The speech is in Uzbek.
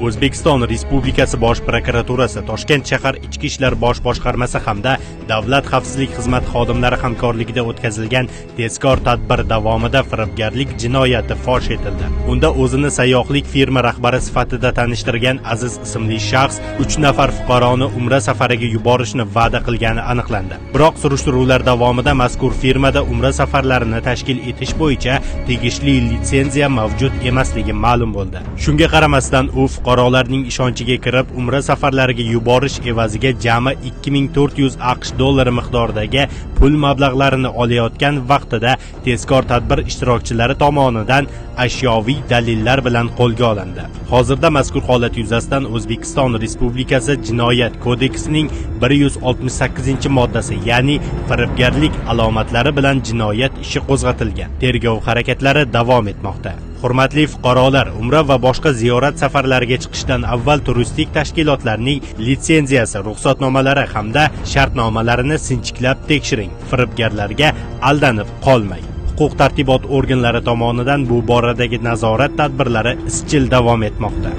O'zbekiston Respublikasi Bosh prokuraturasi, Toshkent shahar Ichki ishlar bosh boshqarmasi hamda Davlat xavfsizlik xizmati xodimlari hamkorligida o'tkazilgan tezkor tadbir davomida firibgarlik jinoyati fosh etildi. Unda o'zini sayyohlik firma rahbari sifatida tanishtirgan Aziz ismli shaxs 3 nafar fuqaroni Umra safariga yuborishni va'da qilgani aniqlandi. Biroq surishtiruvlar davomida mazkur firmada Umra safarlarini tashkil etish bo'yicha tegishli litsenziya mavjud emasligi ma'lum bo'ldi. Shunga qaramasdan u fuqarolarning ishonchiga kirib, Umra safarlariga yuborish evaziga jami 2400 AQSh dollari miqdoridagi pul mablag'larini olayotgan vaqtida tezkor tadbir ishtirokchilari tomonidan ashyoviy dalillar bilan qo'lga olindi. Hozirda mazkur holat yuzasidan O'zbekiston Respublikasi Jinoyat kodeksining 168-moddasi, ya'ni firibgarlik alomatlari bilan jinoyat ishi qo'zg'atilgan. Tergov harakatlari davom etmoqda. Hurmatli fuqarolar, Umra va boshqa ziyorat safarlariga chiqishdan avval turistik tashkilotlarning litsenziyasi, ruxsatnomalari hamda shartnomalarini sinchiklab tekshiring. Firibgarlarga aldanib qolmang. Huquq-tartibot organlari tomonidan bu boradagi nazorat tadbirlari izchil davom etmoqda.